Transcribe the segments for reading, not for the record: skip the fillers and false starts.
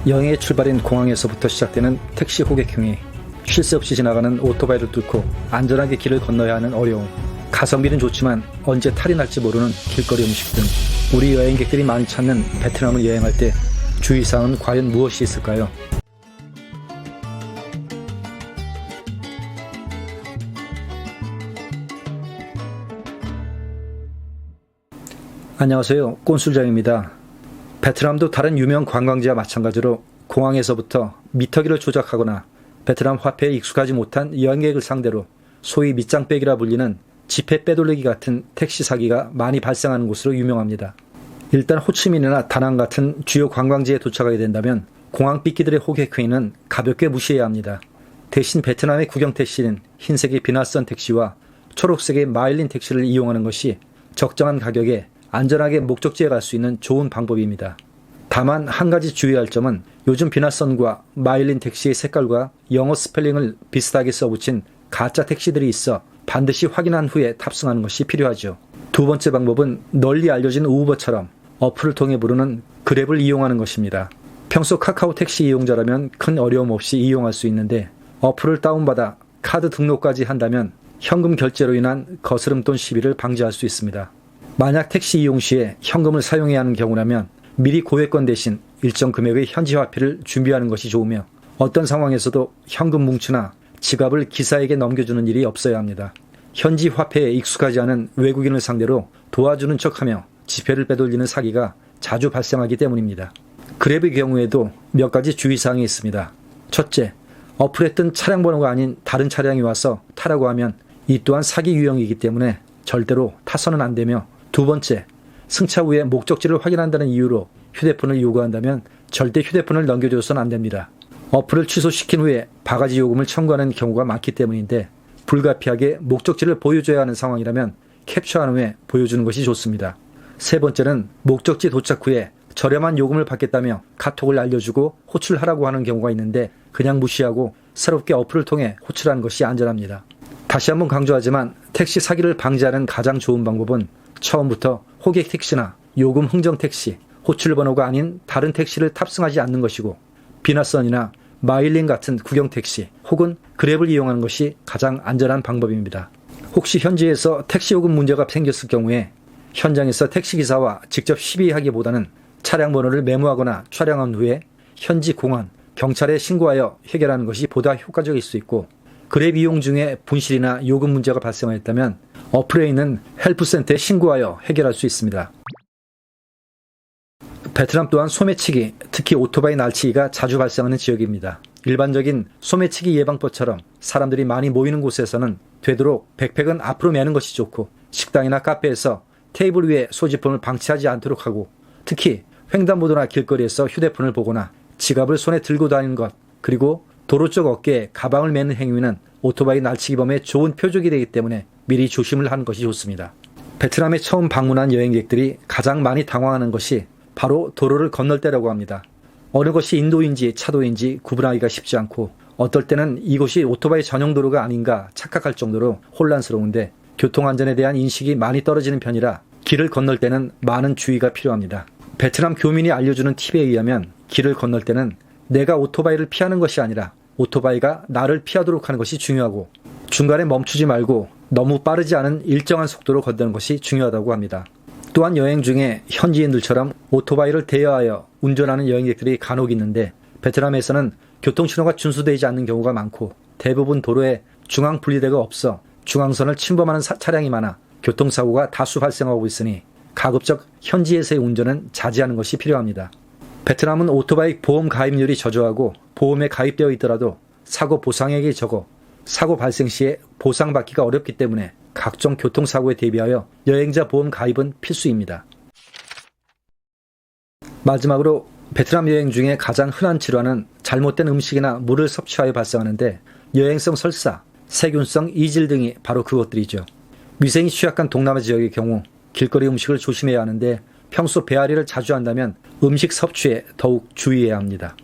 여행의 출발인 공항에서부터 시작되는 택시 호객행위, 쉴 새 없이 지나가는 오토바이를 뚫고 안전하게 길을 건너야 하는 어려움, 가성비는 좋지만 언제 탈이 날지 모르는 길거리 음식 등 우리 여행객들이 많이 찾는 베트남을 여행할 때 주의사항은 과연 무엇이 있을까요? 안녕하세요. 꼰술장입니다. 베트남도 다른 유명 관광지와 마찬가지로 공항에서부터 미터기를 조작하거나 베트남 화폐에 익숙하지 못한 여행객을 상대로 소위 밑장빼기라 불리는 지폐 빼돌리기 같은 택시 사기가 많이 발생하는 곳으로 유명합니다. 일단 호치민이나 다낭 같은 주요 관광지에 도착하게 된다면 공항 삐끼들의 호객행위는 가볍게 무시해야 합니다. 대신 베트남의 구경 택시는 흰색의 비나선 택시와 초록색의 마일린 택시를 이용하는 것이 적정한 가격에 안전하게 목적지에 갈 수 있는 좋은 방법입니다. 다만 한 가지 주의할 점은 요즘 비나선과 마일린 택시의 색깔과 영어 스펠링을 비슷하게 써붙인 가짜 택시들이 있어 반드시 확인한 후에 탑승하는 것이 필요하죠. 두 번째 방법은 널리 알려진 우버처럼 어플을 통해 부르는 그랩을 이용하는 것입니다. 평소 카카오 택시 이용자라면 큰 어려움 없이 이용할 수 있는데 어플을 다운받아 카드 등록까지 한다면 현금 결제로 인한 거스름돈 시비를 방지할 수 있습니다. 만약 택시 이용 시에 현금을 사용해야 하는 경우라면 미리 고액권 대신 일정 금액의 현지 화폐를 준비하는 것이 좋으며 어떤 상황에서도 현금 뭉치나 지갑을 기사에게 넘겨주는 일이 없어야 합니다. 현지 화폐에 익숙하지 않은 외국인을 상대로 도와주는 척하며 지폐를 빼돌리는 사기가 자주 발생하기 때문입니다. 그랩의 경우에도 몇 가지 주의사항이 있습니다. 첫째, 어플에 뜬 차량 번호가 아닌 다른 차량이 와서 타라고 하면 이 또한 사기 유형이기 때문에 절대로 타서는 안 되며, 두 번째, 승차 후에 목적지를 확인한다는 이유로 휴대폰을 요구한다면 절대 휴대폰을 넘겨줘서는 안 됩니다. 어플을 취소시킨 후에 바가지 요금을 청구하는 경우가 많기 때문인데 불가피하게 목적지를 보여줘야 하는 상황이라면 캡처한 후에 보여주는 것이 좋습니다. 세 번째는 목적지 도착 후에 저렴한 요금을 받겠다며 카톡을 알려주고 호출하라고 하는 경우가 있는데 그냥 무시하고 새롭게 어플을 통해 호출하는 것이 안전합니다. 다시 한번 강조하지만 택시 사기를 방지하는 가장 좋은 방법은 처음부터 호객 택시나 요금 흥정 택시, 호출 번호가 아닌 다른 택시를 탑승하지 않는 것이고 비나선이나 마일린 같은 구경 택시 혹은 그랩을 이용하는 것이 가장 안전한 방법입니다. 혹시 현지에서 택시 요금 문제가 생겼을 경우에 현장에서 택시기사와 직접 시비하기보다는 차량 번호를 메모하거나 촬영한 후에 현지 공안, 경찰에 신고하여 해결하는 것이 보다 효과적일 수 있고, 그랩 이용 중에 분실이나 요금 문제가 발생하였다면 어플에 있는 헬프센터에 신고하여 해결할 수 있습니다. 베트남 또한 소매치기, 특히 오토바이 날치기가 자주 발생하는 지역입니다. 일반적인 소매치기 예방법처럼 사람들이 많이 모이는 곳에서는 되도록 백팩은 앞으로 매는 것이 좋고, 식당이나 카페에서 테이블 위에 소지품을 방치하지 않도록 하고, 특히 횡단보도나 길거리에서 휴대폰을 보거나 지갑을 손에 들고 다니는 것, 그리고 도로 쪽 어깨에 가방을 매는 행위는 오토바이 날치기범의 좋은 표적이 되기 때문에 미리 조심을 하는 것이 좋습니다. 베트남에 처음 방문한 여행객들이 가장 많이 당황하는 것이 바로 도로를 건널 때라고 합니다. 어느 것이 인도인지 차도인지 구분하기가 쉽지 않고 어떨 때는 이곳이 오토바이 전용 도로가 아닌가 착각할 정도로 혼란스러운데 교통안전에 대한 인식이 많이 떨어지는 편이라 길을 건널 때는 많은 주의가 필요합니다. 베트남 교민이 알려주는 팁에 의하면 길을 건널 때는 내가 오토바이를 피하는 것이 아니라 오토바이가 나를 피하도록 하는 것이 중요하고 중간에 멈추지 말고 너무 빠르지 않은 일정한 속도로 건너는 것이 중요하다고 합니다. 또한 여행 중에 현지인들처럼 오토바이를 대여하여 운전하는 여행객들이 간혹 있는데 베트남에서는 교통신호가 준수되지 않는 경우가 많고 대부분 도로에 중앙 분리대가 없어 중앙선을 침범하는 차량이 많아 교통사고가 다수 발생하고 있으니 가급적 현지에서의 운전은 자제하는 것이 필요합니다. 베트남은 오토바이 보험 가입률이 저조하고 보험에 가입되어 있더라도 사고 보상액이 적어 사고 발생 시에 보상받기가 어렵기 때문에 각종 교통사고에 대비하여 여행자 보험 가입은 필수입니다. 마지막으로 베트남 여행 중에 가장 흔한 질환은 잘못된 음식이나 물을 섭취하여 발생하는데 여행성 설사, 세균성 이질 등이 바로 그것들이죠. 위생이 취약한 동남아 지역의 경우 길거리 음식을 조심해야 하는데 평소 배앓이를 자주 한다면 음식 섭취에 더욱 주의해야 합니다.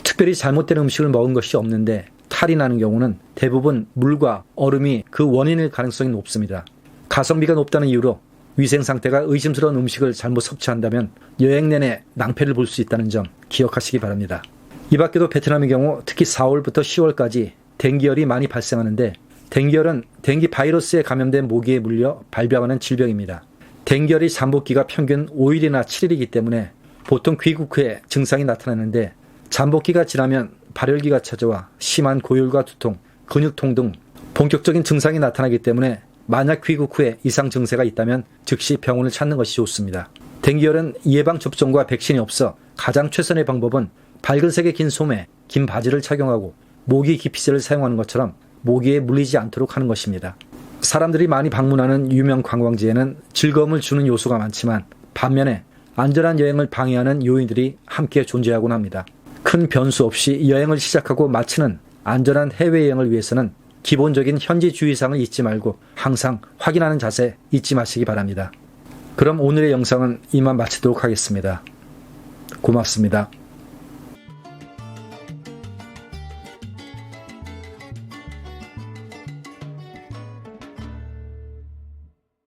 특별히 잘못된 음식을 먹은 것이 없는데 탈이 나는 경우는 대부분 물과 얼음이 그 원인일 가능성이 높습니다. 가성비가 높다는 이유로 위생 상태가 의심스러운 음식을 잘못 섭취한다면 여행 내내 낭패를 볼 수 있다는 점 기억하시기 바랍니다. 이 밖에도 베트남의 경우 특히 4월부터 10월까지 댕기열이 많이 발생하는데, 댕기열은 댕기 바이러스에 감염된 모기에 물려 발병하는 질병입니다. 댕기열이 잠복기가 평균 5일이나 7일이기 때문에 보통 귀국 후에 증상이 나타나는데, 잠복기가 지나면 발열기가 찾아와 심한 고열과 두통, 근육통 등 본격적인 증상이 나타나기 때문에 만약 귀국 후에 이상 증세가 있다면 즉시 병원을 찾는 것이 좋습니다. 댕기열은 예방 접종과 백신이 없어 가장 최선의 방법은 밝은 색의 긴 소매, 긴 바지를 착용하고 모기 기피제를 사용하는 것처럼 모기에 물리지 않도록 하는 것입니다. 사람들이 많이 방문하는 유명 관광지에는 즐거움을 주는 요소가 많지만 반면에 안전한 여행을 방해하는 요인들이 함께 존재하곤 합니다. 큰 변수 없이 여행을 시작하고 마치는 안전한 해외여행을 위해서는 기본적인 현지 주의사항을 잊지 말고 항상 확인하는 자세 잊지 마시기 바랍니다. 그럼 오늘의 영상은 이만 마치도록 하겠습니다. 고맙습니다.